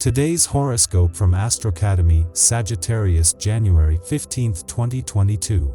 Today's horoscope from Astrocademy, Sagittarius January 15, 2022.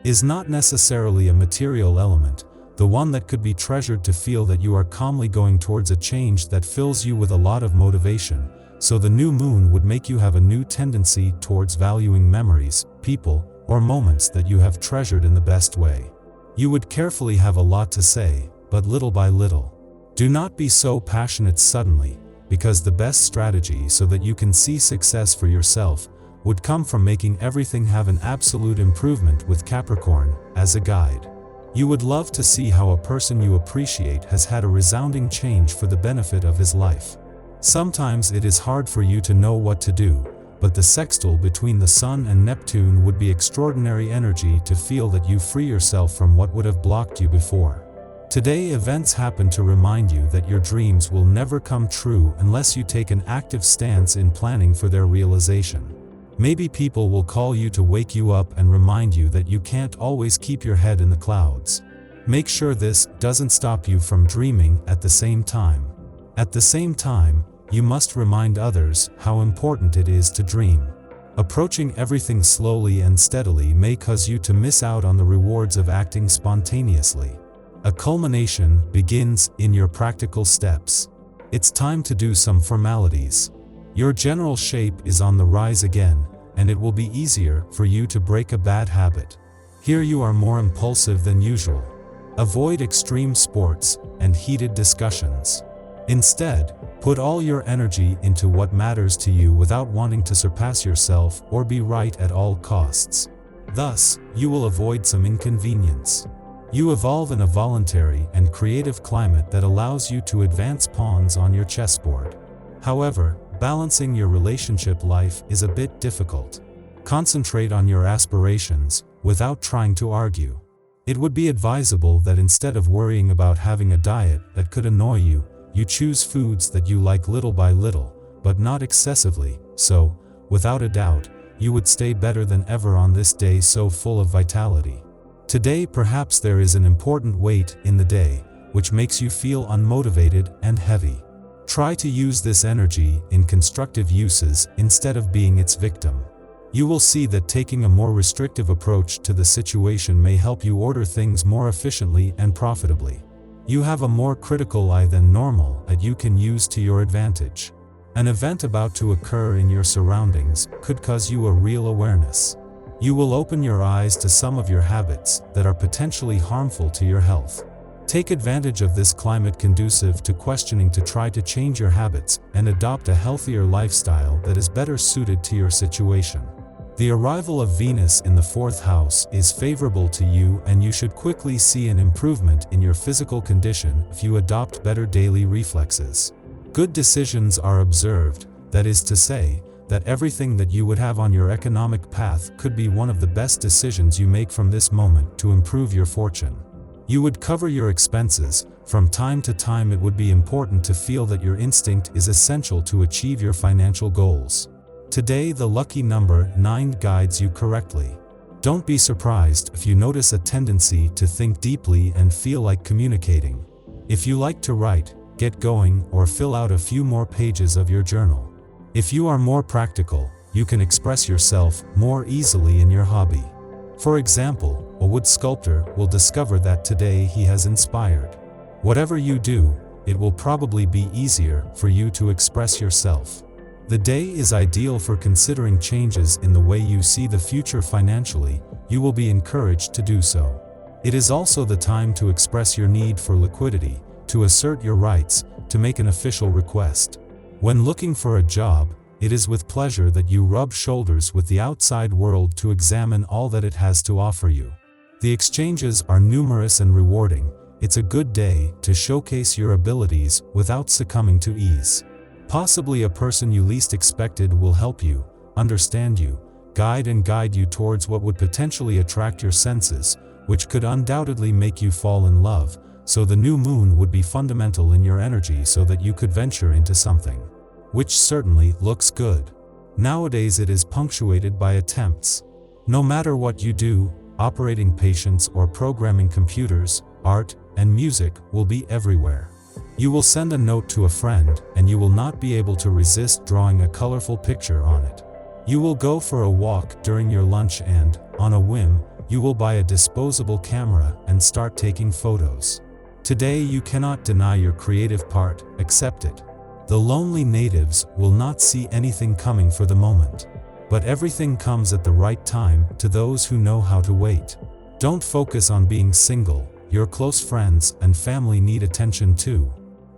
Is not necessarily a material element, the one that could be treasured to feel that you are calmly going towards a change that fills you with a lot of motivation, so the new moon would make you have a new tendency towards valuing memories, people, or moments that you have treasured in the best way. You would carefully have a lot to say, but little by little. Do not be so passionate suddenly, because the best strategy so that you can see success for yourself would come from making everything have an absolute improvement with Capricorn as a guide. You would love to see how a person you appreciate has had a resounding change for the benefit of his life. Sometimes it is hard for you to know what to do, but the sextile between the Sun and Neptune would be extraordinary energy to feel that you free yourself from what would have blocked you before. Today events happen to remind you that your dreams will never come true unless you take an active stance in planning for their realization. Maybe people will call you to wake you up and remind you that you can't always keep your head in the clouds. Make sure this doesn't stop you from dreaming at the same time. At the same time, you must remind others how important it is to dream. Approaching everything slowly and steadily may cause you to miss out on the rewards of acting spontaneously. A culmination begins in your practical steps. It's time to do some formalities. Your general shape is on the rise again, and it will be easier for you to break a bad habit. Here you are more impulsive than usual. Avoid extreme sports and heated discussions. Instead, put all your energy into what matters to you without wanting to surpass yourself or be right at all costs. Thus, you will avoid some inconvenience. You evolve in a voluntary and creative climate that allows you to advance pawns on your chessboard. However, balancing your relationship life is a bit difficult. Concentrate on your aspirations without trying to argue. It would be advisable that instead of worrying about having a diet that could annoy you, you choose foods that you like little by little, but not excessively, so, without a doubt, you would stay better than ever on this day so full of vitality. Today perhaps there is an important weight in the day, which makes you feel unmotivated and heavy. Try to use this energy in constructive uses instead of being its victim. You will see that taking a more restrictive approach to the situation may help you order things more efficiently and profitably. You have a more critical eye than normal that you can use to your advantage. An event about to occur in your surroundings could cause you a real awareness. You will open your eyes to some of your habits that are potentially harmful to your health. Take advantage of this climate conducive to questioning to try to change your habits and adopt a healthier lifestyle that is better suited to your situation. The arrival of Venus in the 4th house is favorable to you, and you should quickly see an improvement in your physical condition if you adopt better daily reflexes. Good decisions are observed, that is to say, that everything that you would have on your economic path could be one of the best decisions you make from this moment to improve your fortune. You would cover your expenses. From time to time it would be important to feel that your instinct is essential to achieve your financial goals. Today the lucky number 9 guides you correctly. Don't be surprised if you notice a tendency to think deeply and feel like communicating. If you like to write, get going or fill out a few more pages of your journal. If you are more practical, you can express yourself more easily in your hobby. For example, a wood sculptor will discover that today he has inspired. Whatever you do, it will probably be easier for you to express yourself. The day is ideal for considering changes in the way you see the future financially. You will be encouraged to do so. It is also the time to express your need for liquidity, to assert your rights, to make an official request. When looking for a job, it is with pleasure that you rub shoulders with the outside world to examine all that it has to offer you. The exchanges are numerous and rewarding. It's a good day to showcase your abilities without succumbing to ease. Possibly a person you least expected will help you, understand you, guide you towards what would potentially attract your senses, which could undoubtedly make you fall in love. So the new moon would be fundamental in your energy so that you could venture into something. Which certainly looks good. Nowadays it is punctuated by attempts. No matter what you do, operating patience or programming computers, art, and music will be everywhere. You will send a note to a friend, and you will not be able to resist drawing a colorful picture on it. You will go for a walk during your lunch and, on a whim, you will buy a disposable camera and start taking photos. Today you cannot deny your creative part, accept it. The lonely natives will not see anything coming for the moment. But everything comes at the right time to those who know how to wait. Don't focus on being single, your close friends and family need attention too.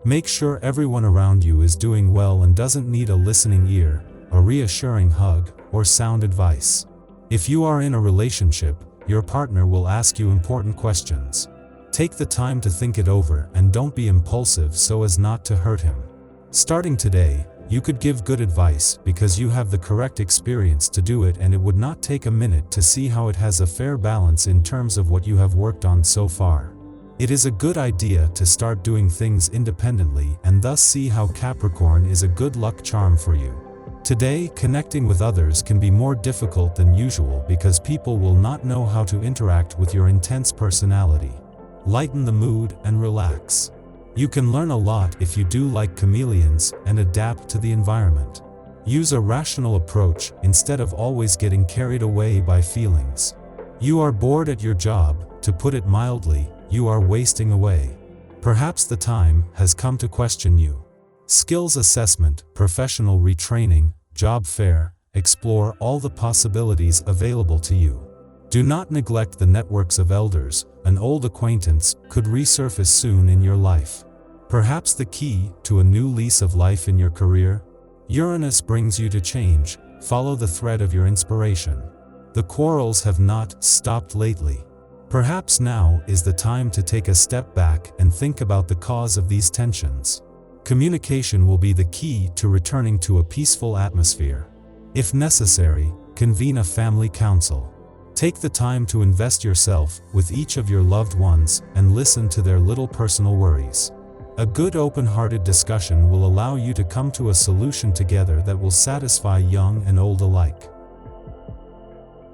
Make sure everyone around you is doing well and doesn't need a listening ear, a reassuring hug, or sound advice. If you are in a relationship, your partner will ask you important questions. Take the time to think it over and don't be impulsive so as not to hurt him. Starting today, you could give good advice because you have the correct experience to do it, and it would not take a minute to see how it has a fair balance in terms of what you have worked on so far. It is a good idea to start doing things independently and thus see how Capricorn is a good luck charm for you. Today, connecting with others can be more difficult than usual because people will not know how to interact with your intense personality. Lighten the mood and relax. You can learn a lot if you do like chameleons and adapt to the environment. Use a rational approach instead of always getting carried away by feelings. You are bored at your job, to put it mildly, you are wasting away. Perhaps the time has come to question you. Skills assessment, professional retraining, job fair, explore all the possibilities available to you. Do not neglect the networks of elders. An old acquaintance could resurface soon in your life. Perhaps the key to a new lease of life in your career? Uranus brings you to change. Follow the thread of your inspiration. The quarrels have not stopped lately. Perhaps now is the time to take a step back and think about the cause of these tensions. Communication will be the key to returning to a peaceful atmosphere. If necessary, convene a family council. Take the time to invest yourself with each of your loved ones and listen to their little personal worries. A good open-hearted discussion will allow you to come to a solution together that will satisfy young and old alike.